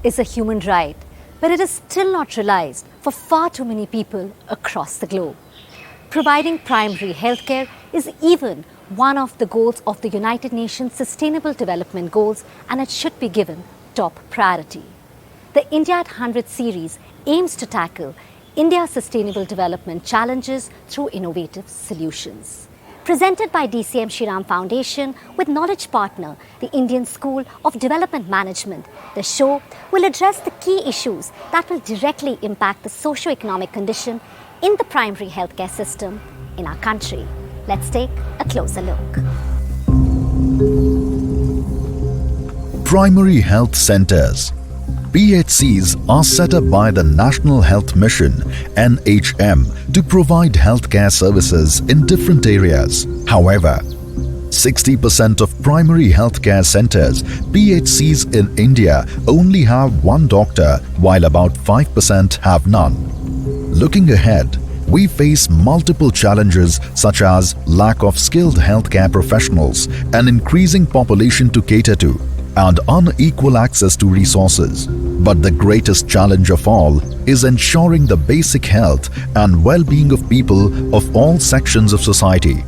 is a human right, but it is still not realized for far too many people across the globe. Providing primary healthcare is even one of the goals of the United Nations Sustainable Development Goals, and it should be given top priority. The India at 100 series aims to tackle India's sustainable development challenges through innovative solutions. Presented by DCM Shriram Foundation with knowledge partner, the Indian School of Development Management, the show will address the key issues that will directly impact the socio-economic condition in the primary healthcare system in our country. Let's take a closer look. Primary health centers. PHCs are set up by the National Health Mission (NHM) to provide healthcare services in different areas. However, 60% of primary healthcare centers (PHCs) in India only have one doctor, while about 5% have none. Looking ahead, we face multiple challenges such as lack of skilled healthcare professionals, an increasing population to cater to, and unequal access to resources. But the greatest challenge of all is ensuring the basic health and well-being of people of all sections of society.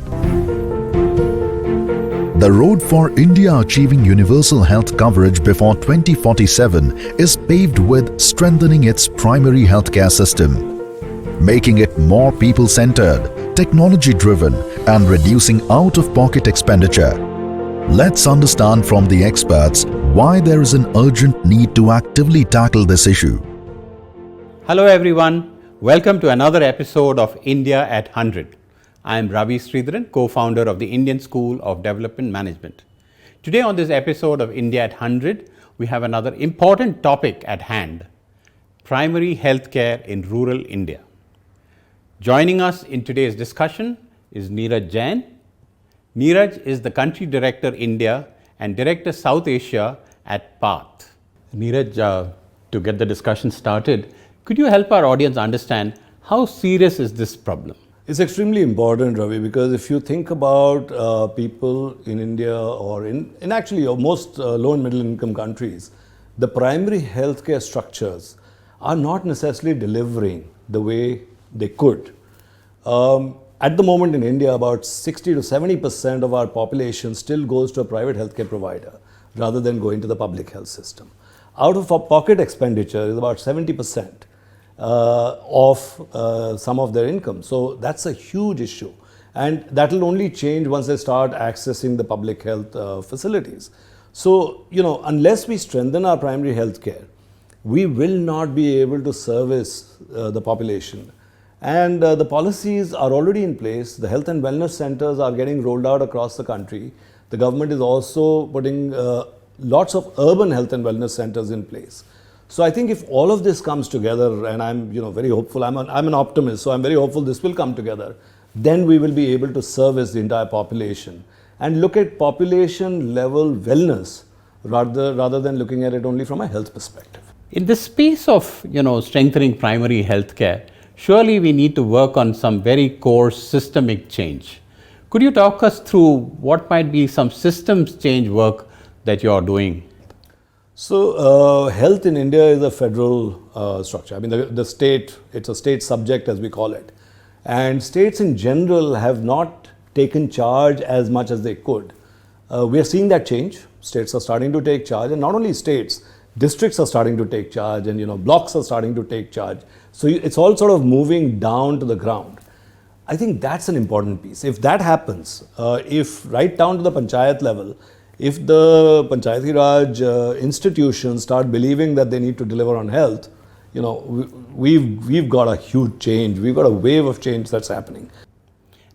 The road for India achieving universal health coverage before 2047 is paved with strengthening its primary healthcare system, making it more people-centered, technology-driven, and reducing out-of-pocket expenditure. Let's understand from the experts why there is an urgent need to actively tackle this issue. Hello everyone, welcome to another episode of India at 100. I am Ravi Sridharan, co-founder of the Indian School of Development Management. Today on this episode of India at 100, we have another important topic at hand: primary healthcare in rural India. Joining us in today's discussion is Neeraj Jain. Neeraj is the Country Director India and Director South Asia at PATH. Neeraj, to get the discussion started, could you help our audience understand how serious is this problem? It's extremely important, Ravi, because if you think about people in India or in actually most low and middle income countries, the primary healthcare structures are not necessarily delivering the way they could. At the moment in India, about 60 to 70% of our population still goes to a private healthcare provider rather than going to the public health system. Out of our pocket expenditure is about 70% of some of their income. So that's a huge issue. And that will only change once they start accessing the public health facilities. So, unless we strengthen our primary healthcare, we will not be able to service the population. And the policies are already in place. The health and wellness centers are getting rolled out across the country. The government is also putting lots of urban health and wellness centers in place. So I think if all of this comes together, and I'm very hopeful, I'm an optimist, so I'm very hopeful this will come together, then we will be able to service the entire population and look at population level wellness rather than looking at it only from a health perspective. In the space of strengthening primary healthcare, surely we need to work on some very core systemic change. Could you talk us through what might be some systems change work that you're doing? So health in India is a federal structure. I mean, the state, it's a state subject as we call it. And states in general have not taken charge as much as they could. We are seeing that change. States are starting to take charge, and not only states, districts are starting to take charge, and blocks are starting to take charge. So it's all sort of moving down to the ground. I think that's an important piece. If that happens, if right down to the panchayat level, if the Panchayati Raj institutions start believing that they need to deliver on health, we've got a huge change. We've got a wave of change that's happening.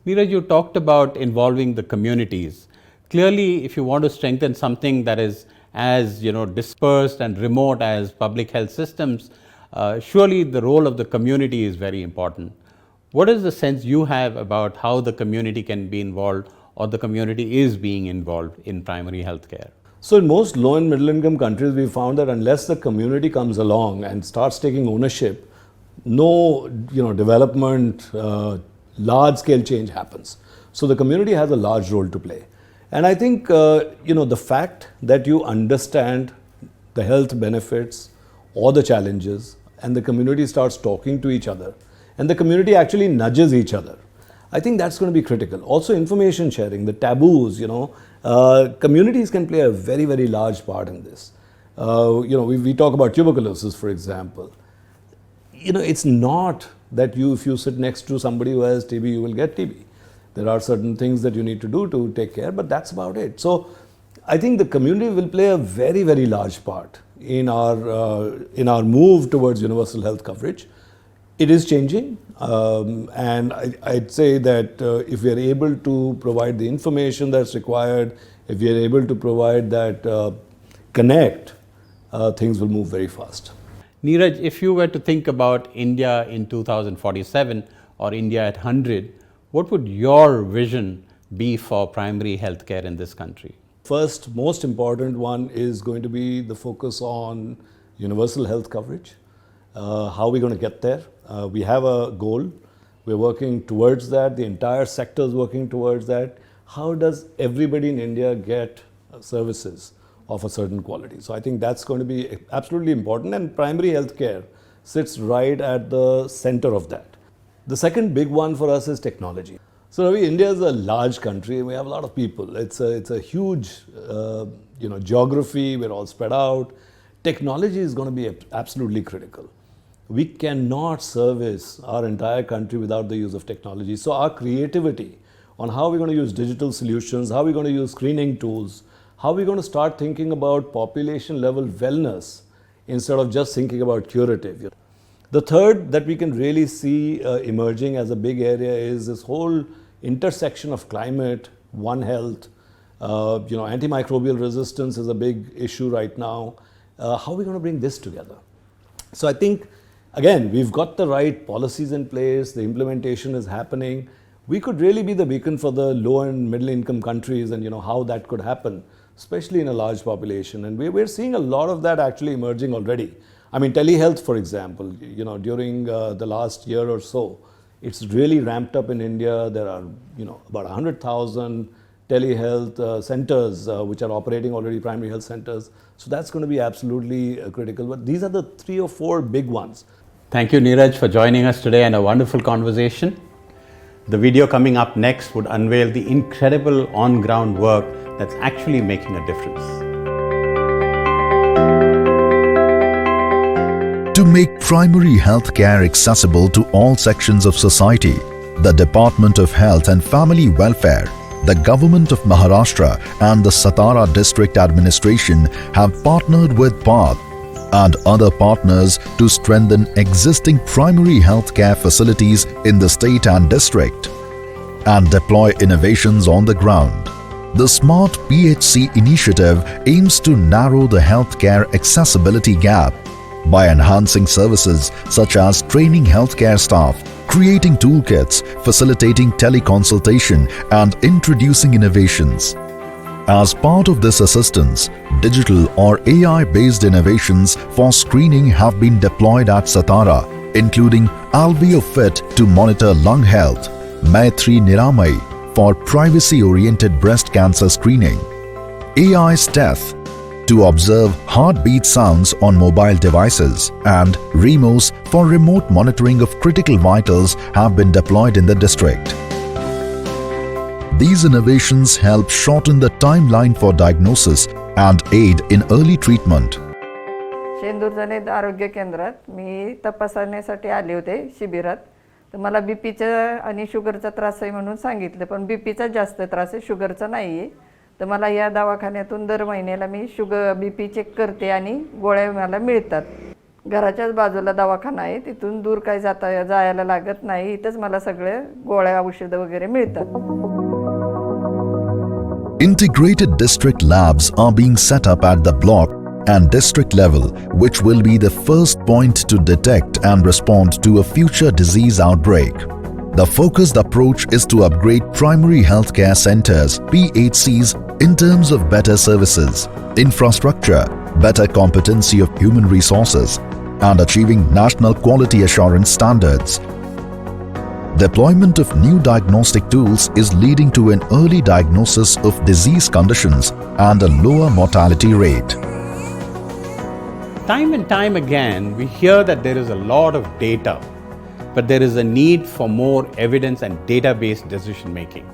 Neeraj, you talked about involving the communities. Clearly, if you want to strengthen something that is as dispersed and remote as public health systems, surely the role of the community is very important. What is the sense you have about how the community can be involved, or the community is being involved in primary healthcare? So in most low and middle income countries, we found that unless the community comes along and starts taking ownership, no development, large scale change happens. So the community has a large role to play. And I think the fact that you understand the health benefits or the challenges, and the community starts talking to each other, and the community actually nudges each other, I think that's going to be critical. Also, information sharing, the taboos, communities can play a very, very large part in this. We talk about tuberculosis, for example. It's not that if you sit next to somebody who has TB, you will get TB. There are certain things that you need to do to take care, but that's about it. So I think the community will play a very, very large part in our move towards universal health coverage. It is changing, and I'd say that if we are able to provide the information that's required, if we are able to provide that connect, things will move very fast. Neeraj, if you were to think about India in 2047 or India at 100, what would your vision be for primary healthcare in this country? First, most important one is going to be the focus on universal health coverage. How are we going to get there? We have a goal. We're working towards that. The entire sector is working towards that. How does everybody in India get services of a certain quality? So I think that's going to be absolutely important, and primary healthcare sits right at the center of that. The second big one for us is technology. So Ravi, India is a large country and we have a lot of people. It's a huge geography. We're all spread out. Technology is going to be absolutely critical. We cannot service our entire country without the use of technology. So our creativity on how we're going to use digital solutions, how we're going to use screening tools, how we're going to start thinking about population level wellness instead of just thinking about curative. The third that we can really see emerging as a big area is this whole intersection of climate, One Health, antimicrobial resistance is a big issue right now. How are we going to bring this together? So I think, again, we've got the right policies in place, the implementation is happening. We could really be the beacon for the low and middle income countries and how that could happen, especially in a large population. And we're seeing a lot of that actually emerging already. I mean, telehealth, for example, during the last year or so, it's really ramped up in India. There are, about 100,000 telehealth centers which are operating already, primary health centers. So that's going to be absolutely critical. But these are the 3 or 4 big ones. Thank you, Neeraj, for joining us today and a wonderful conversation. The video coming up next would unveil the incredible on-ground work that's actually making a difference. To make primary health care accessible to all sections of society, the Department of Health and Family Welfare, the Government of Maharashtra and the Satara District Administration have partnered with PATH and other partners to strengthen existing primary health care facilities in the state and district and deploy innovations on the ground. The Smart PHC initiative aims to narrow the healthcare accessibility gap by enhancing services such as training healthcare staff, creating toolkits, facilitating teleconsultation, and introducing innovations. As part of this assistance, digital or AI-based innovations for screening have been deployed at Satara, including AlveoFit to monitor lung health, Maitri Niramai for privacy-oriented breast cancer screening, AI Stealth to observe heartbeat sounds on mobile devices, and REMOS for remote monitoring of critical vitals have been deployed in the district. These innovations help shorten the timeline for diagnosis and aid in early treatment. शेंदूरजने आरोग्य केंद्रात मी तपासण्यासाठी आले होते शिबिरात. तर मला बीपीचा आणि शुगरचा त्रास आहे म्हणून सांगितलं, पण बीपीचा जास्त त्रास आहे, शुगरचा नाहीये. तर मला या दवाखान्यातून दर महिन्याला मी शुगर बीपी चेक करते आणि गोळ्या मला मिळतात. घराच्याच बाजूला दवाखाना आहे, तिथून दूर काही जायला लागत नाही. इथंच मला सगळे गोळ्या औषध वगैरे मिळतात. Integrated district labs are being set up at the block and district level, which will be the first point to detect and respond to a future disease outbreak. The focused approach is to upgrade primary healthcare centers, PHCs, in terms of better services, infrastructure, better competency of human resources, and achieving national quality assurance standards. Deployment of new diagnostic tools is leading to an early diagnosis of disease conditions and a lower mortality rate. Time and time again, we hear that there is a lot of data, but there is a need for more evidence and data-based decision making.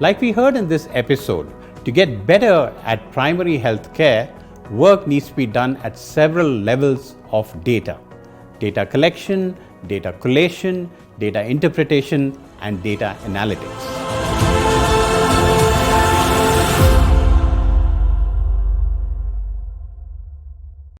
Like we heard in this episode, to get better at primary health care, work needs to be done at several levels of data. Data collection, data collation, data interpretation, and data analytics.